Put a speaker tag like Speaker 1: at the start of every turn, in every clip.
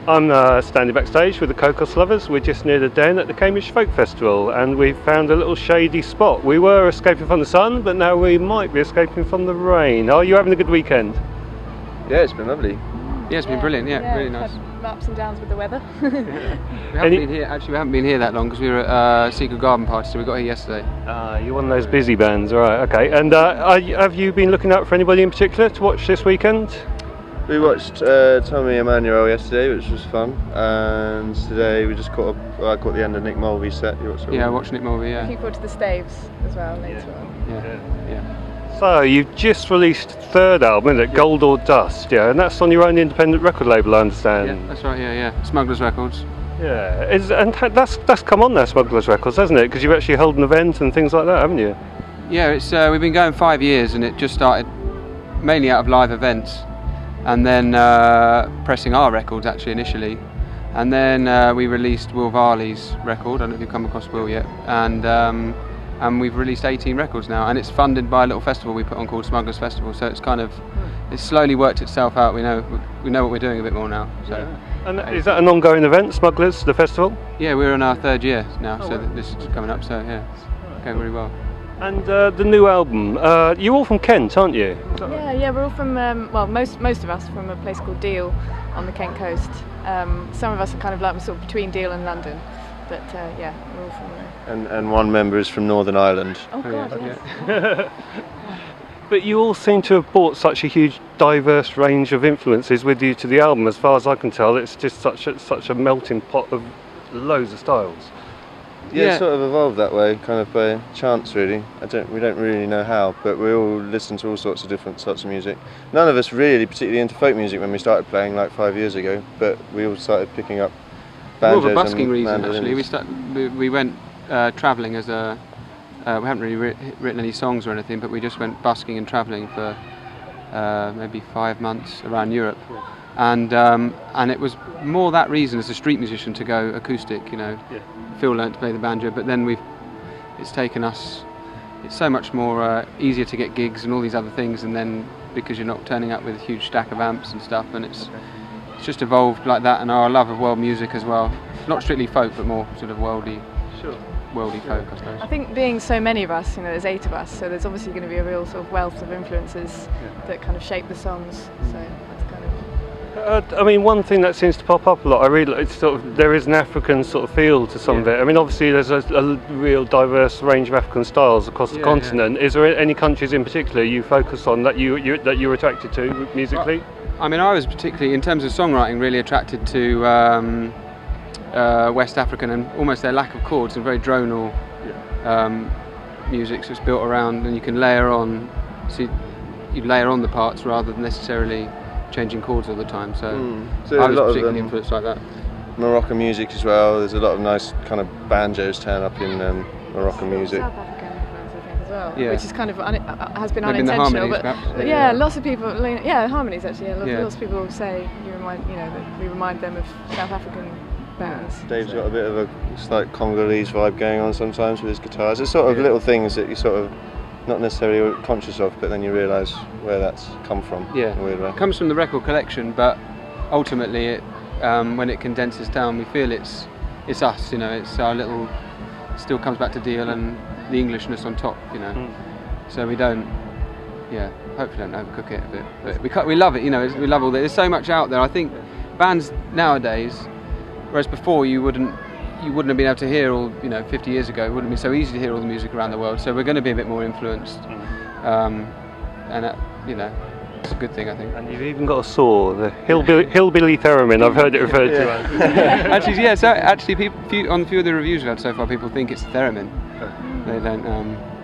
Speaker 1: I'm standing backstage with the Cocos lovers. We're just near the den at the Cambridge Folk Festival, and we've found a little shady spot. We were escaping from the sun, but now we might be escaping from the rain. Are you having a good weekend?
Speaker 2: Yeah, it's been lovely.
Speaker 3: Yeah, it's been brilliant. Yeah, really nice.
Speaker 4: Had ups and downs with the weather.
Speaker 3: We haven't been here. Actually, we haven't been here that long because we were at a Secret Garden party, so we got here yesterday.
Speaker 1: You're one of those busy bands, right? Okay. And have you been looking out for anybody in particular to watch this weekend?
Speaker 2: We watched Tommy Emmanuel yesterday, which was fun, and today we just caught up. I caught the end of Nick Mulvey's set.
Speaker 3: Yeah, I watched Nick Mulvey. Yeah.
Speaker 4: Looking forward to the Staves as well later on.
Speaker 3: Yeah.
Speaker 1: So you've just released third album, isn't it? Gold or Dust, yeah, and that's on your own independent record label, I understand.
Speaker 3: Yeah, that's right. Yeah. Smugglers Records.
Speaker 1: Yeah, and that's come on now, Smugglers Records, hasn't it? Because you've actually held an event and things like that, haven't you?
Speaker 3: Yeah, it's we've been going 5 years, and it just started mainly out of live events, and then pressing our records actually initially, and then we released Will Varley's record. I don't know if you've come across Will yet, and we've released 18 records now, and it's funded by a little festival we put on called Smugglers Festival. So it's kind of it's slowly worked itself out. We know what we're doing a bit more now. So.
Speaker 1: Yeah. And is that an ongoing event, Smugglers, the festival?
Speaker 3: Yeah, we're in our third year now, so this is coming up. So yeah, it's going really well.
Speaker 1: And the new album, you're all from Kent, aren't you?
Speaker 4: Yeah, we're all from, most of us from a place called Deal on the Kent coast. Some of us are kind of like sort of between Deal and London, but yeah, we're all from there.
Speaker 2: And one member is from Northern Ireland.
Speaker 4: Oh God,
Speaker 1: yes. But you all seem to have brought such a huge, diverse range of influences with you to the album. As far as I can tell, it's just such a melting pot of loads of styles.
Speaker 2: Yeah, it sort of evolved that way, kind of by chance, really. We don't really know how, but we all listen to all sorts of different sorts of music. None of us really particularly into folk music when we started playing, like 5 years ago. But we all started picking up banjos.
Speaker 3: More of a busking reason,
Speaker 2: mandolins.
Speaker 3: actually. We went travelling as a. We haven't really written any songs or anything, but we just went busking and travelling for maybe 5 months around Europe. And it was more that reason as a street musician to go acoustic, Phil learnt to play the banjo, but then it's taken us, it's so much more easier to get gigs and all these other things, and then because you're not turning up with a huge stack of amps and stuff, and it's just evolved like that, and our love of world music as well, not strictly folk but more sort of worldy folk, I suppose.
Speaker 4: I think being so many of us, there's 8 of us, so there's obviously going to be a real sort of wealth of influences that kind of shape the songs, so that's kind of...
Speaker 1: I mean, one thing that seems to pop up a lot, there is an African sort of feel to some of it. I mean, obviously there's a real diverse range of African styles across the continent. Is there any countries in particular you focus on that you're attracted to musically?
Speaker 3: Well, I mean, I was particularly, in terms of songwriting, really attracted to West African and almost their lack of chords and very dronal music. So it's built around, and you can layer on, so you layer on the parts rather than necessarily changing chords all the time, so I was particularly influenced like that.
Speaker 2: Moroccan music as well. There's a lot of nice kind of banjos turn up in Moroccan music.
Speaker 4: South African influence, I think, as well,
Speaker 3: which
Speaker 4: is kind of has been
Speaker 3: maybe
Speaker 4: unintentional,
Speaker 3: the
Speaker 4: but
Speaker 3: harmonies,
Speaker 4: lots of people, harmonies actually. Lots of people say that we remind them of South African bands.
Speaker 2: Dave's got a bit of a slight Congolese vibe going on sometimes with his guitars. There's sort of little things that you sort of not necessarily conscious of, but then you realise where that's come from.
Speaker 3: Yeah, it comes from the record collection, but ultimately, it when it condenses down, we feel it's us. It's our little. Still comes back to Deal and the Englishness on top. So we don't. Yeah, hopefully don't overcook it a bit. But we love it. We love all that. There's so much out there. I think bands nowadays, whereas before you wouldn't have been able to hear all, 50 years ago, it wouldn't be so easy to hear all the music around the world. So we're going to be a bit more influenced, and it's a good thing, I think. And
Speaker 1: you've even got a saw, the hillbilly theremin. I've heard it referred to as.
Speaker 3: Actually, people, on a few of the reviews we've had so far, people think it's a theremin. They don't.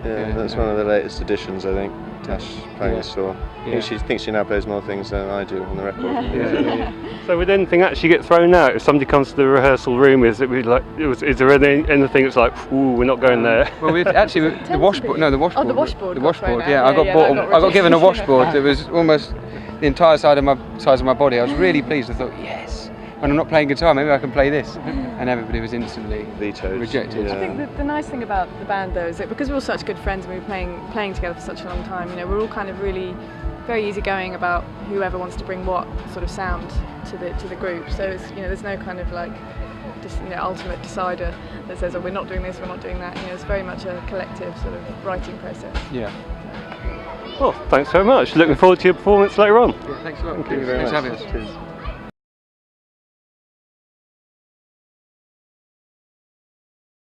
Speaker 2: That's one of the latest additions, I think. Tash playing a saw. She thinks she now plays more things than I do on the record.
Speaker 1: So would anything actually get thrown out if somebody comes to the rehearsal room? Is there anything that's like, ooh, we're not going there?
Speaker 3: Well, the washboard. No, the washboard.
Speaker 4: Oh, the washboard.
Speaker 3: The washboard.
Speaker 4: Yeah,
Speaker 3: I got given a washboard. It was almost the entire size of my body. I was really pleased. I thought, yes. When I'm not playing guitar, maybe I can play this. And everybody was instantly rejected.
Speaker 4: I think the nice thing about the band, though, is that because we're all such good friends and we've been playing together for such a long time, we're all kind of really very easygoing about whoever wants to bring what sort of sound to the group. So it's, there's no kind of like ultimate decider that says, oh, we're not doing this, we're not doing that. It's very much a collective sort of writing process.
Speaker 3: Yeah.
Speaker 1: Well, thanks very much. Looking forward to your performance later on.
Speaker 3: Yeah, thanks a lot.
Speaker 2: Thank you very much.
Speaker 3: Thanks for having us.
Speaker 2: Cheers.